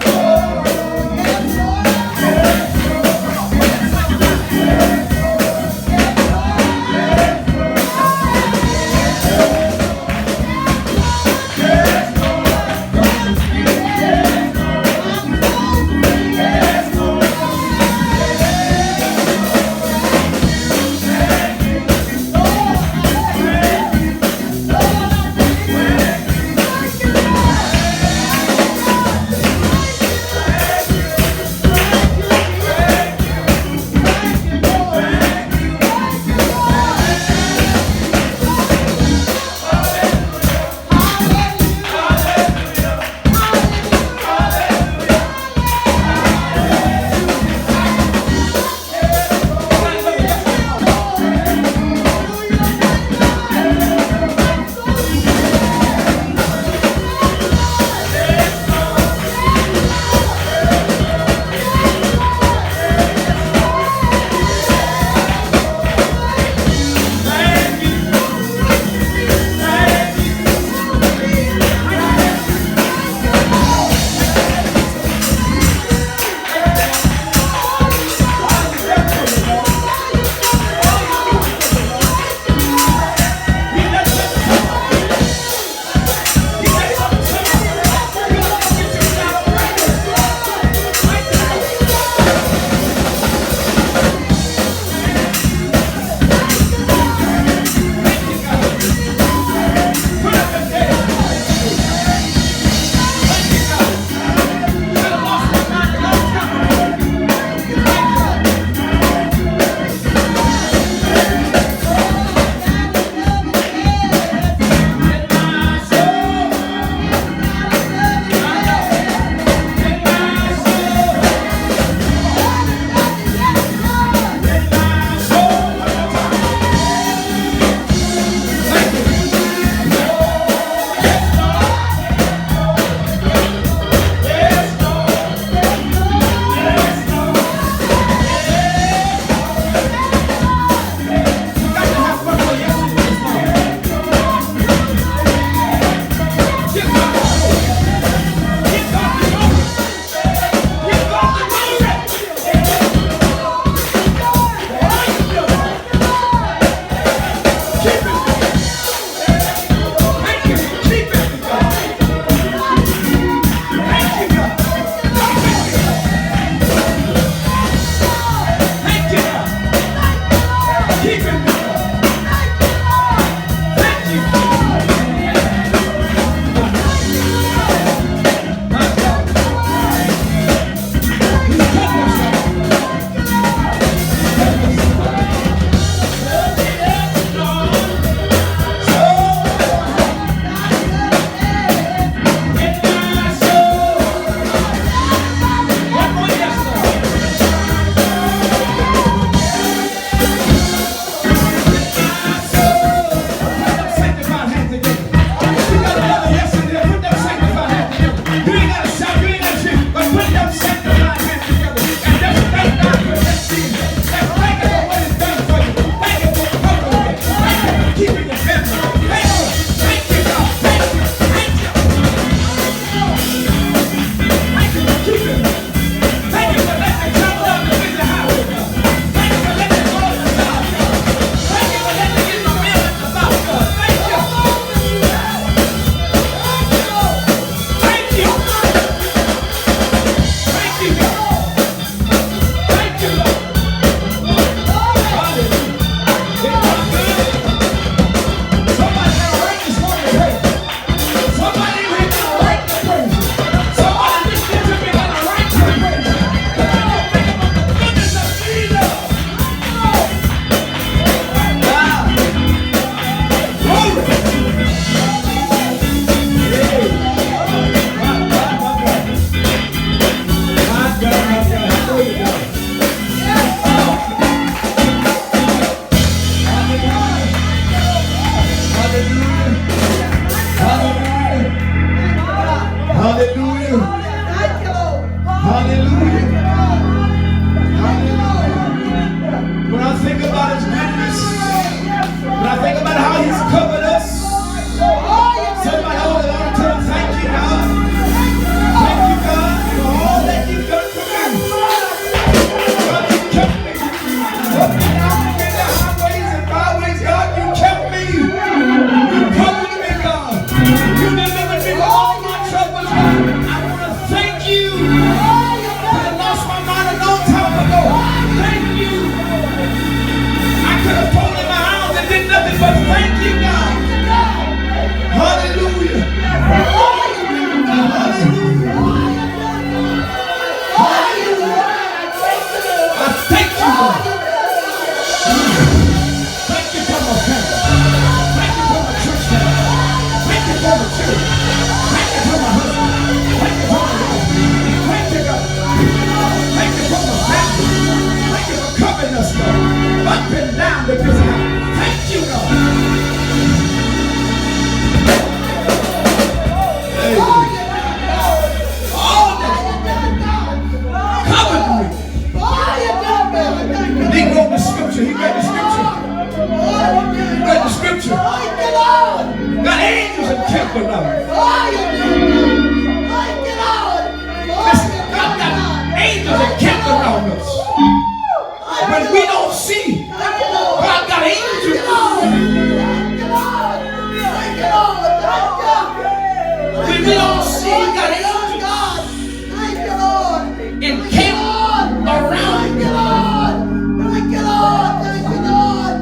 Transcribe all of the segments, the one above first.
Oh, Hallelujah. Hallelujah. Hallelujah. When I think about his goodness, when I think about how he's covered us, somebody ought to tell him, thank you, God. Thank you, God, for all that you've done for me. God, you kept me. Up and down in the highways and byways, God, you kept me. You covered me, God. You delivered me from all my troubles, God. I want to thank you. I lost my mind a long time ago. Thank you. I could have thrown in my arms and did nothing but thank you, God. Hallelujah. Hallelujah. Hallelujah. I thank you, God. Thank you for my family. Thank you for my church family. Thank you for the church. Thank you for my husband. Thank you for my wife. Thank you, God. Thank you for my family. Thank you for covering us, God. Up and down the business. Thank you, God. Hey. All that covered me. He wrote the scripture. He read the scripture. He read the scripture. Got angels that kept around. Listen, God got angels that kept around us. When we don't see, God got angels. When we don't see, God angels. And kept around.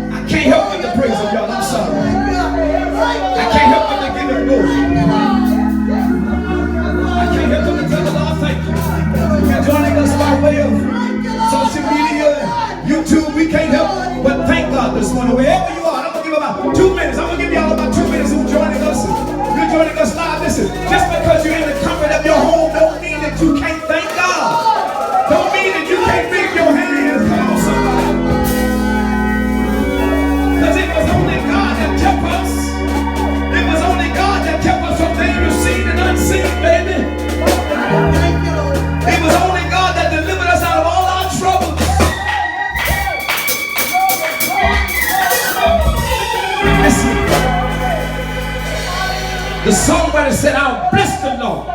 I can't help but to praise him, y'all. I'm sorry. I can't help but to give him glory. I can't help but to tell the Lord thank you. You're joining us by way of social media, YouTube. We can't help but thank God this morning. Wherever you are, I'm going to give about 2 minutes. I'm going to give y'all about 2 minutes who's joining us. You're joining us live. Listen, just because you're in the comfort of your home don't mean that you can't thank God. Don't mean that you can't lift your hands. Come on, somebody. Because it was only God that kept us. It was only God that kept us from danger seen and unseen, baby. It was only God that delivered us out of all our troubles. Listen. The songwriter said, I'll bless the Lord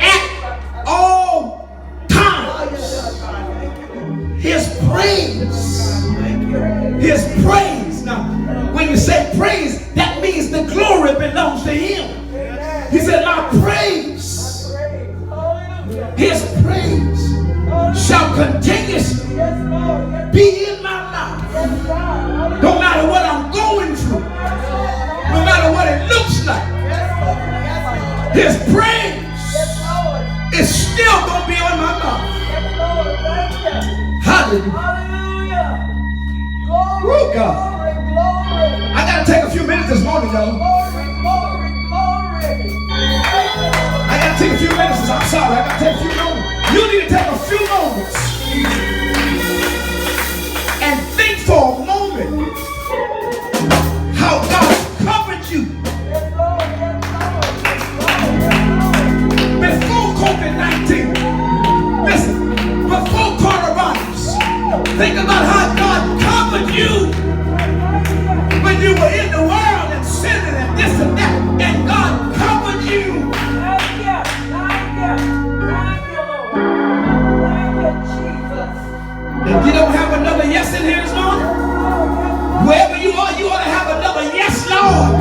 at all times. His praise. His praise. Now, when you say praise, that means the glory belongs to him. He said, my praise, his praise shall continuously be in my mouth. No matter what I'm going through, no matter what it looks like, his praise is still going to be on my mouth. Hallelujah. Oh, God. I got to take a few minutes this morning, y'all. I got to take a few minutes. I'm sorry. I got to take a few moments. You need to take a few moments and think for a moment how God covered you before COVID-19. Listen, before coronavirus. Think about how God covered you when you were in the world and sinning and this and that, and God covered you. If you don't have another yes in here this morning, wherever you are, you ought to have another yes, Lord.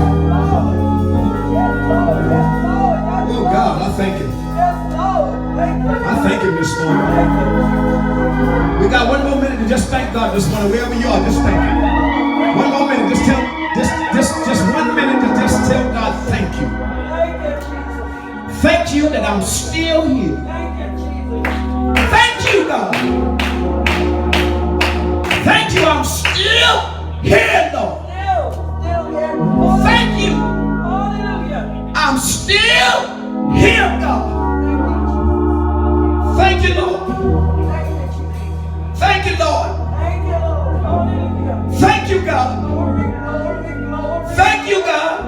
Oh God, I thank him. I thank him this morning. We got 1 more minute to just thank God this morning. Wherever you are, just thank him. 1 more minute, just 1 minute to just tell God thank you. Thank you that I'm still here. Thank you, God. Thank you, I'm still here, Lord. Thank you. I'm still here, God. Thank you, Lord. Thank you, Lord. Thank you, God. Thank you, God.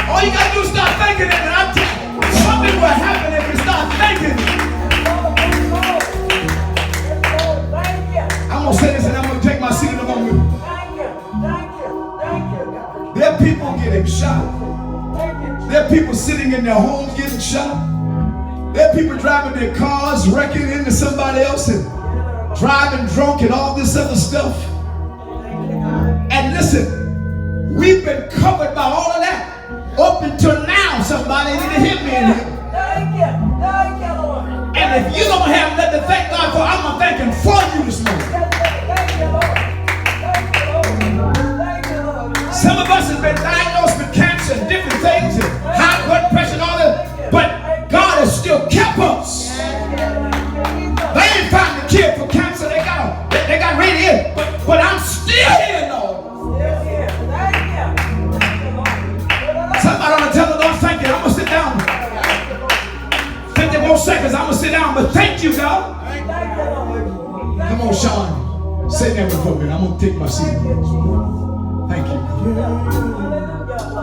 All you got to do is start thanking Him. And I tell you, something will happen if you start thanking Him. I'm going to say this and I'm going to take my seat in a moment. There are people getting shot. There are people sitting in their homes getting shot. There are people driving their cars, wrecking into somebody else and driving drunk and all this other stuff. And listen, we've been covered by all of that. Up until now, somebody need to hit me in here. And if you don't have nothing to thank God for, I'm going to thank Him for you this morning. Some of us have been diagnosed with cancer and different things, and high blood pressure and all that, but God has still kept us. They ain't found the cure for cancer. They got radiation, but I'm still here, Lord. Somebody ought to tell the Lord, thank you. I'm going to sit down. 50 more seconds, I'm going to sit down, but thank you, God. Come on, Sean. Say that for me. I'm going to take my seat. Thank you.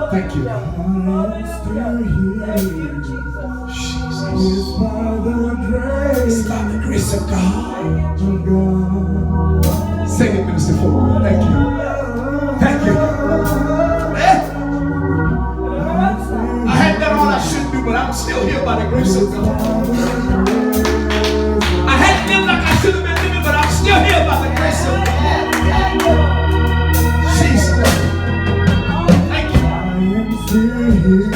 Thank you. Jesus. It's by the grace of God. Sing it, Minister Ford. Thank you. Thank you. I hadn't done all I should do, but I'm still here by the grace of God. I hadn't lived like I should have been living, but I'm still here by the grace of God. Jesus. Thank you.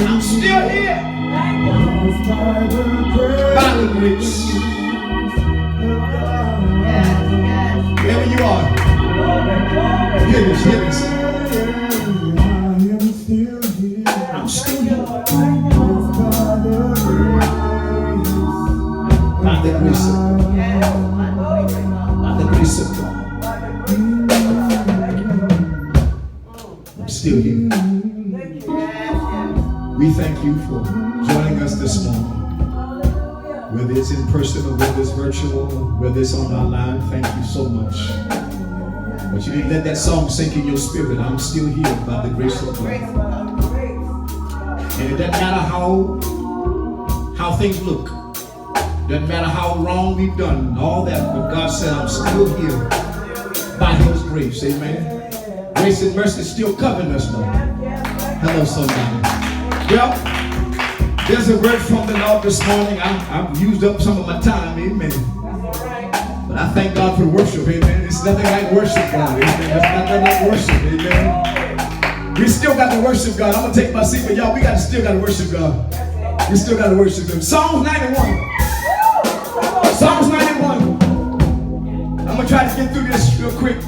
I'm still here by the grace. Wherever you are, hear this, hear this. I'm still here by the grace of God. By the grace of God. I'm still here. We thank you for joining us this morning. Whether it's in person or whether it's virtual, whether it's on our line, thank you so much. But you didn't let that song sink in your spirit. I'm still here by the grace of God. And it doesn't matter how things look. Doesn't matter how wrong we've done, all that. But God said, I'm still here by His grace. Amen. Grace and mercy is still covering us, Lord. Hello, somebody. Well, there's a word from the Lord this morning. I've used up some of my time, amen. But I thank God for worship, amen. It's nothing like worship, God, amen. There's nothing like worship, amen. We still got to worship God. I'm going to take my seat, but y'all, we still got to worship God. We still got to worship Him. Psalms 91. Psalms 91. I'm going to try to get through this real quick.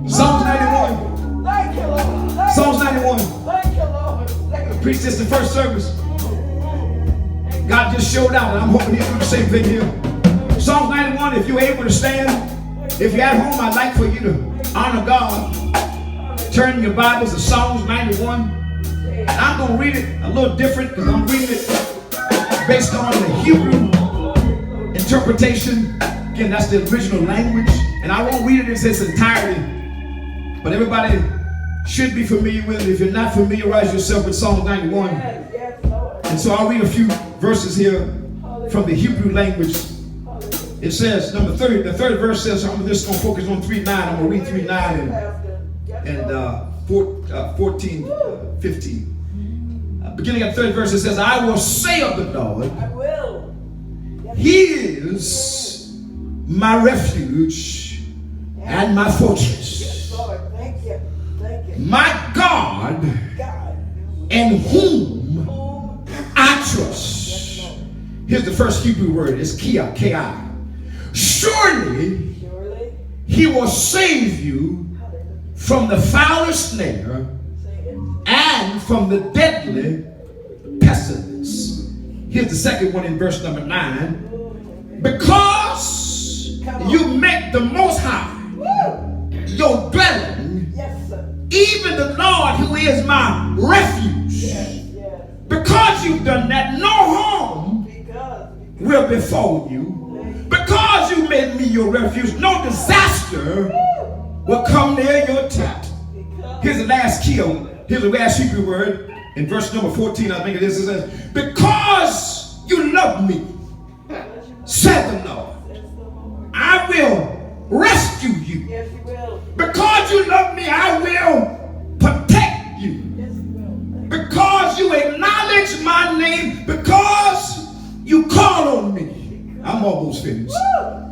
Psalms 91. Psalms 91. I preached this the first service. God just showed out, and I'm hoping He'll do the same thing here. Psalms 91, if you're able to stand, if you're at home, I'd like for you to honor God. Turn your Bibles to Psalms 91. And I'm going to read it a little different because I'm reading it based on the Hebrew interpretation. Again, that's the original language. And I won't read it in its entirety. But everybody should be familiar with it. If you're not, familiarize yourself with Psalm 91. And so I'll read a few verses here from the Hebrew language. It says, the third verse says, I'm just going to focus on 3:9. I'm going to read 3:9 and 14, 15. Beginning at the third verse, it says, I will say of the Lord, He is my refuge and my fortress. My God, in whom I trust. Here's the first Hebrew word. It's kia, K-I. Surely He will save you from the foulest snare and from the deadly pestilence. Here's the second one in verse number 9. Because you make the Most High your dwelling, even the Lord who is my refuge. Because you've done that, no harm will befall you. Because you made me your refuge, no disaster will come near your tent. Here's the last key. Here's the last Hebrew word. In verse number 14, I think it is, it says, because you love me, said the Lord, I will rescue you. Yes, you will. Because you love me, I will protect you. Yes, you will. Because you acknowledge my name, because you call on me. I'm almost finished.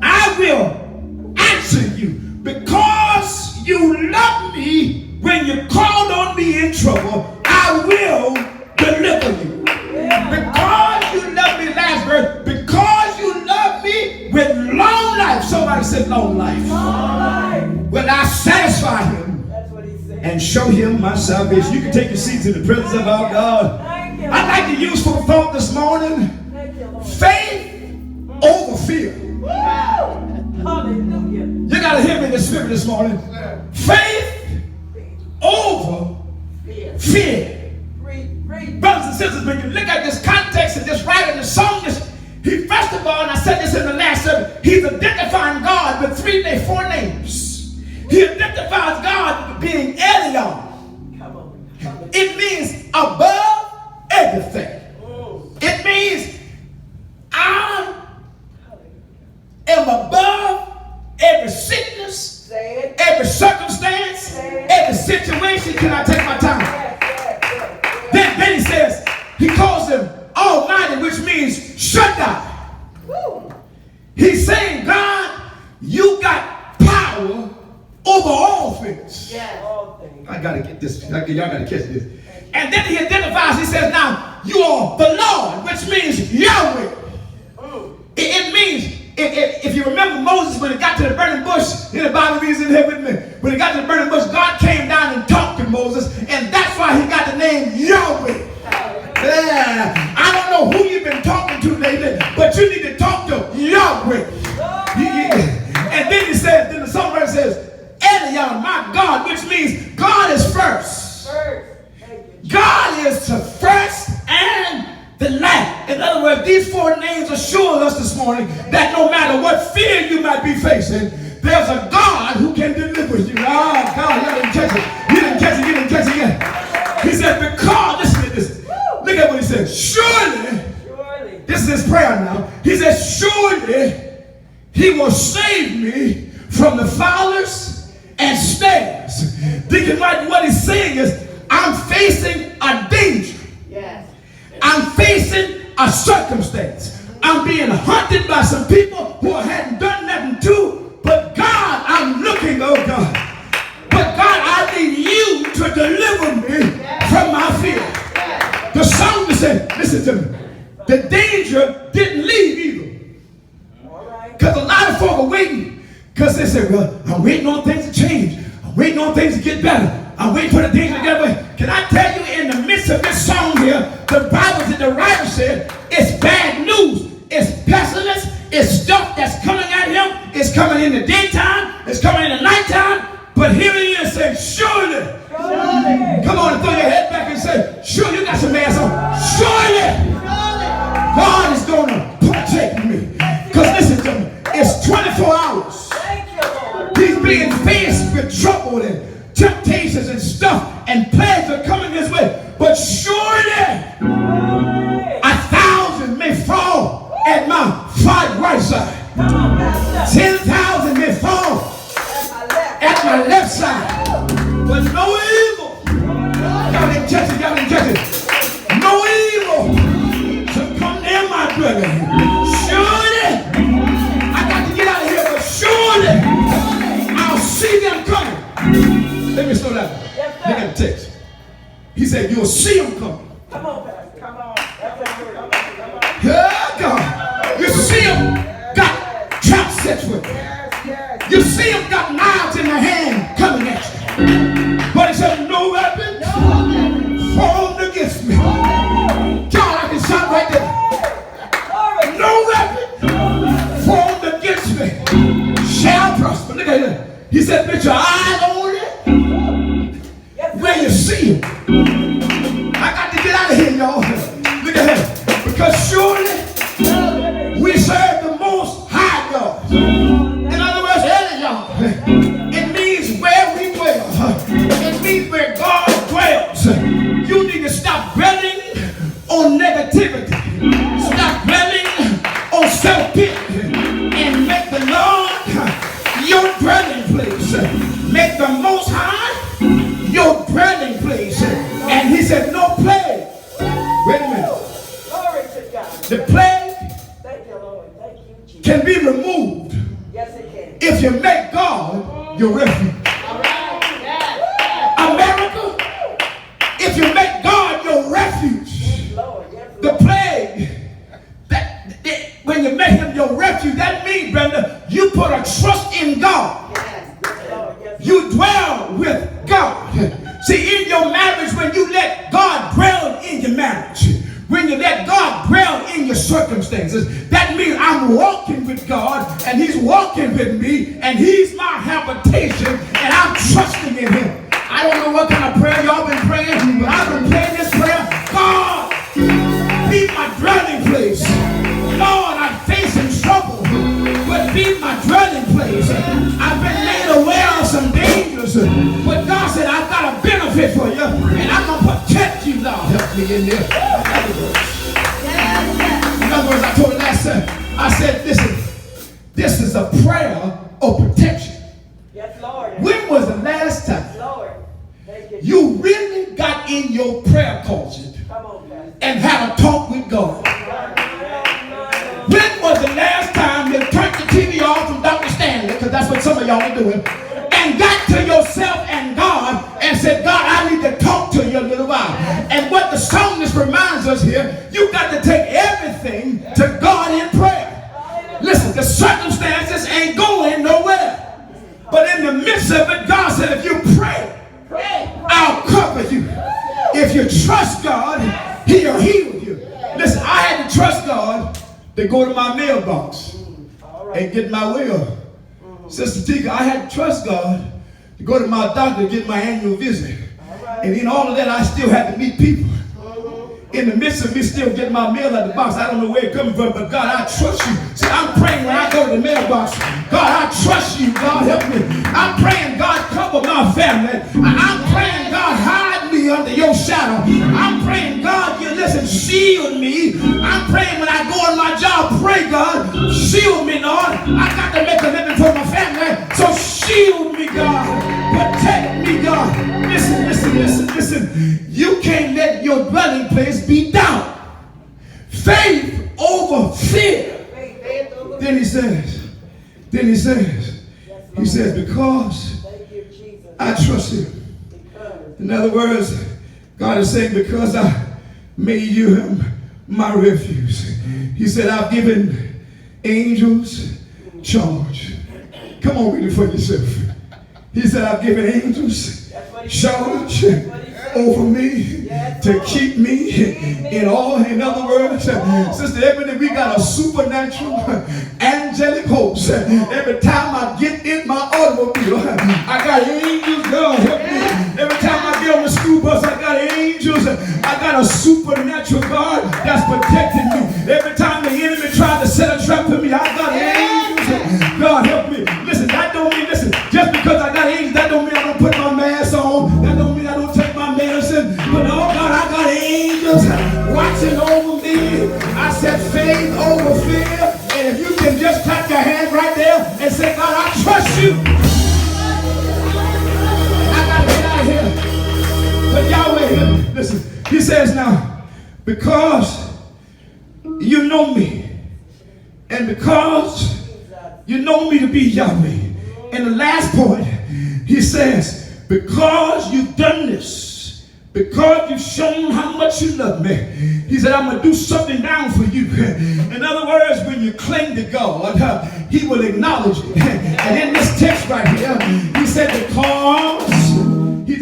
I will answer you. Because you love me, when you called on me in trouble, I will deliver you. Because you love me, last verse, because you love me with long life. Somebody said long life. Long life. Will I satisfy him? That's what he said. And show him my salvation. You can take your seats in the presence of our God. Thank you. I'd like to use for thought this morning, Thank you, Lord. faith over fear. Wow. Hallelujah. You got to hear me in the spirit this morning. Faith over fear. Read. Brothers and sisters, when you look at this context and this writer and the psalmist, he first of all, and I said this in the last service, he's identifying God with four names. He identifies God with being Elion. Come on. It means above everything. It means I am above every sickness, Say it. every circumstance, every situation. Can I take my time? Then he says, he calls him Almighty, which means Shaddai. He's saying, God, you got power over all things. Yes. All things. I got to get this. Y'all got to catch this. And then he identifies, he says, now, you are the Lord, which means Yahweh. It means, if you remember Moses, when he got to the burning bush, in the Bible reads in here with me, when he got to the burning bush, God came down and talked to Moses, and that's why he got the name Yahweh. Yeah. I don't know who you've been talking to lately, but you need to talk to Yahweh. And then he says, then the songwriter says, Elion, my God, which means God is first. God is the first and the last. In other words, these four names assure us this morning that no matter what fear you might be facing, there's a God who can deliver you. Oh, God, y'all didn't catch it. You didn't catch it. You didn't catch it yet. He said, because, listen to this. Look at what he said. Surely, this is his prayer now. He says, surely he will save me from the fowlers and snares. Thinking like what he's saying is, I'm facing a danger. Yes. I'm facing a circumstance. I'm being hunted by some people who I hadn't done nothing to. But God, I'm looking, oh God. But God, I need you to deliver me from my fear. The psalmist said, listen to me. The danger didn't leave either. Because a lot of folk are waiting. Because they say, well, I'm waiting on things to change. I'm waiting on things to get better. I'm waiting for the danger to get away. Can I tell you, in the midst of this song here, the Bible said, the writer said, it's bad news. It's pestilence. It's stuff that's coming at him. It's coming in the daytime. It's coming in the nighttime. But here he is saying, surely. Come on and throw your head back and say, sure, you got some ass on. Surely. God is going to protect me. Because listen to me. It's 24 hours. He's being faced with trouble and temptations and stuff, and plagues are coming his way. But surely 1,000 may fall at my right side. 10,000 may fall at my left side. But no evil. Y'all didn't catch it. Y'all didn't catch it. No evil shall come near my dwelling. Surely, I got to get out of here, but surely I'll see them coming. Let me slow down. Look at the text. He said, you'll see them coming. Come on, Pastor. Come on. Yeah, God. You see them got trap sets with them. You see them got knives in their hand coming at you. But he said, no weapon formed against me. God, I can shout right there. No weapon formed against me shall prosper. Look at that. He said, put your eyes on it when you see him. I got to get out of here, y'all. Look at that. Because surely we serve the most high God. In other words, it means where we dwell. It means where God dwells. You need to stop your refuge. America, if you make God your refuge, the plague, when you make him your refuge, that means, Brenda, you put a trust in God. You dwell with God. See, in your marriage, when you let God dwell in your marriage, when you let God dwell in your circumstances, that means I'm walking with God, and he's walking with me, and he's my habitation, and I'm trusting in him. I don't know what kind of prayer y'all been praying, but I've been praying this prayer. God, be my dwelling place. Lord, I'm facing trouble, but be my dwelling place. I've been made aware of some dangers, but God said, I've got a benefit for you, and I'm going to protect you. Lord, help me in there. In other words, I told you last time, I said, listen, this is a prayer of protection. Yes, Lord. When was the last time you really got in your prayer closet and had a talk with God? When was the last time you turned the TV off from Dr. Stanley, because that's what some of y'all are doing, and got to yourself and God and said, God, I need to talk to you a little while. And what the psalmist reminds us here, you got to take everything to God in prayer. Listen, the circumstances ain't going nowhere. But in the midst of it, God said, if you pray, I'll cover you. If you trust God, he'll heal you. Listen, I had to trust God to go to my mailbox and get my will. Sister Tika, I had to trust God to go to my doctor to get my annual visit. And in all of that, I still had to meet people. In the midst of me still getting my mail at the box, I don't know where it's coming from, but God, I trust you. See, I'm praying when I go to the mailbox. God, I trust you. God, help me. I'm praying, God, cover my family. I'm praying, God, hide me under your shadow. I'm praying, God, you listen, shield me. I'm praying when I go on my job, pray, God, shield me, Lord. I got to make a living for my family, so shield me, God. Protect me, God. Listen. You can't let your dwelling place be down. Faith over fear. Then he says, because I trust him. In other words, God is saying, because I made you my refuge. He said, I've given angels charge. Come on, read it for yourself. He said, I've given angels charge over me to keep me in all. In other words, Sister Ebony, we got a supernatural angelic host. Every time I get in my automobile, I got angels, God help me. Every time I get on the school bus, I got angels. I got a supernatural God that's protecting me. Every time the enemy tried to set a trap for me, I got angels. God help me. Listen, that don't mean, just because I got angels, that don't mean I don't put my mask on. That don't mean I don't take my medicine. But oh God, I got angels watching over me. I said faith over fear. And if you can just clap your hand right there and say, God, I trust you. I got to get out of here. But Yahweh, listen, he says now, because you know me, and because you know me to be Yahweh. And the last point, he says, because you've done this, because you've shown how much you love me, he said, I'm going to do something down for you. In other words, when you cling to God, he will acknowledge it. And in this text right here, he said,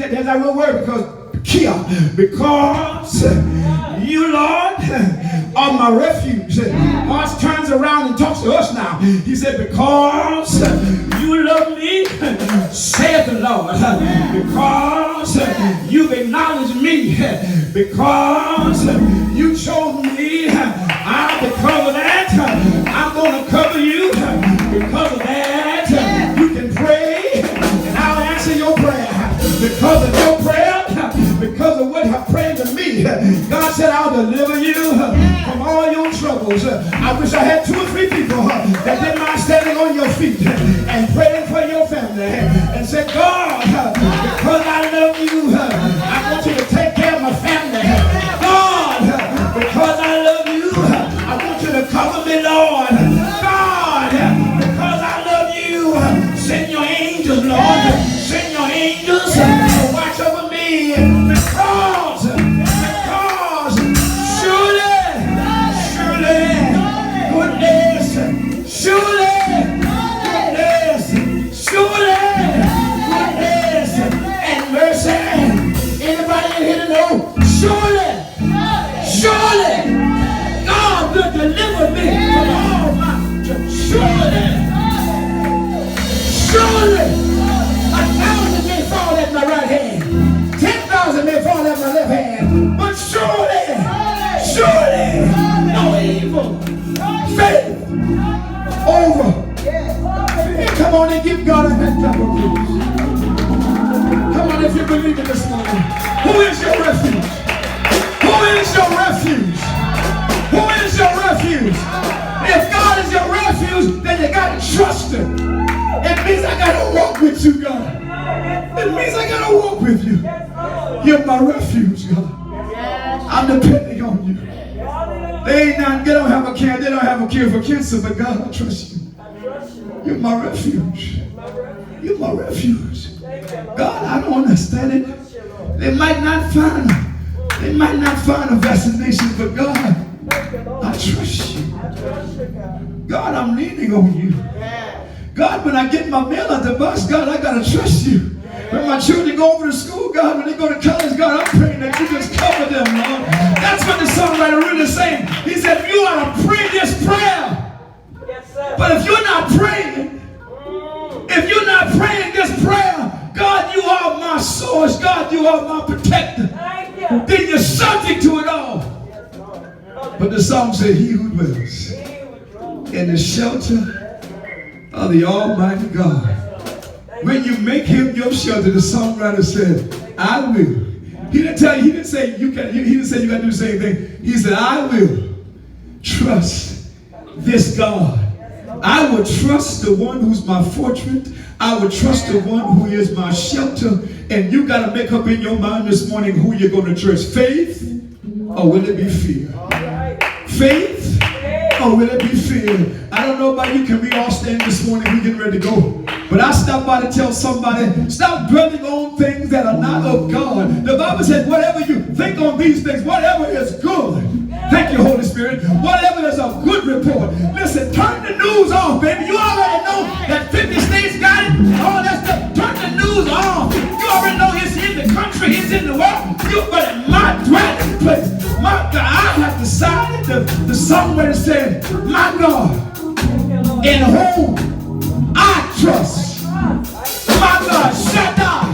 there's that real word, because you, Lord, are my refuge. God turns around and talks to us now. He said, because you love me, saith the Lord. Because you've acknowledged me. Because you chose me. Because of that, I'm going to cover you. Because of that, you can pray and I'll answer your prayer. Because of your prayer, because of what you prayed to me, God said, I'll deliver you from all your troubles. I wish I had 2 or 3 people that didn't mind standing on your feet and praying for your family and said, God, because I love you, I want you to take care of my family. God, because I love you, I want you to cover me, Lord. God, because I love you, send your angels, Lord. Surely 1,000 may fall at my right hand, 10,000 may fall at my left hand, but surely, no evil, faith over. Come on and give God a hand clap of praise. Come on, if you believe it this morning. Who is your refuge? Who is your refuge? Who is your refuge? If God is your refuge, then you got to trust Him. It means I got to walk with you, God. It means I got to walk with you. You're my refuge, God. I'm depending on you. They don't have a care. They don't have a cure for cancer, but God, I trust you. You're my refuge. You're my refuge. God, I don't understand it. They might not find a vaccination, but God, I trust you. God, I'm leaning on you. God, when I get my mail at the bus, God, I gotta trust you. When my children go over to school, God, when they go to college, God, I'm praying that you just cover them, Lord. That's what the songwriter really is saying. He said, you ought to pray this prayer. But if you're not praying this prayer, God, you are my source. God, you are my protector. Then you're subject to it all. But the song said, he who dwells in the shelter of the Almighty God. When you make him your shelter, the songwriter said, I will. He didn't tell you, he didn't say you can, he didn't say you got to do the same thing. He said, I will trust this God. I will trust the one who's my fortress. I will trust the one who is my shelter. And you got to make up in your mind this morning who you're going to trust. Faith, or will it be fear? Faith, or will it be fear? I don't know about you. Can we all stand this morning? We're getting ready to go. But I stopped by to tell somebody, stop dwelling on things that are not of God. The Bible said, whatever you think on these things, whatever is good. Thank you, Holy Spirit. Whatever is a good report. Listen, turn the news off, baby. You already know that 50 states got it. All that stuff. Turn the news off. You already know it's in the country, it's in the world. But in my dwelling place, my God, I have decided the song where it said, my God, in whom I trust. My God, Shaddai,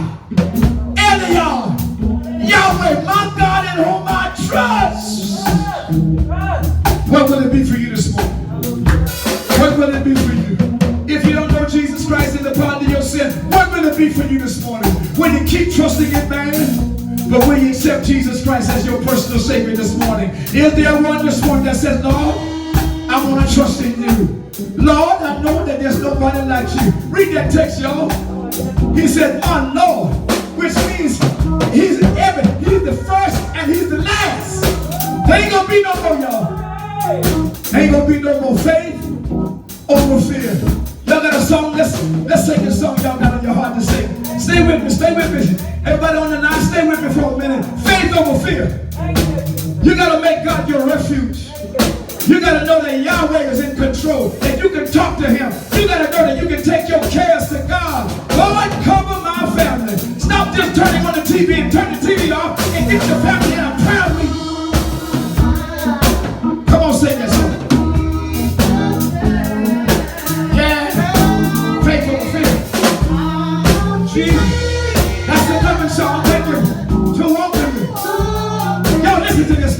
Elion, Yahweh, my God, in whom I trust. What will it be for you this morning? What will it be for you? If you don't know Jesus Christ and the pardon of your sin, what will it be for you this morning? Will you keep trusting in man? But will you accept Jesus Christ as your personal Savior this morning? Is there one this morning that says, Lord, I want to trust in you. Lord, I know that there's nobody like you. Read that text, y'all. He said, my Lord, which means he's the first and he's the last. There ain't gonna be no more, y'all. Ain't gonna be no more faith over fear. Y'all got a song? Let's sing this song y'all got on your heart to sing. Stay with me, stay with me. Everybody on the line, stay with me for a minute. Faith over fear. You gotta make God your refuge. You gotta know that Yahweh is in control, that you can talk to him. You gotta know that you can take your cares to God. Lord, cover my family. Stop just turning on the TV and turn the TV off and get your family in a prayer meeting. Come on, sing that song. Yeah. Faith over fear. Jesus. That's the coming song. Thank you. To walk with me. Yo, listen to this.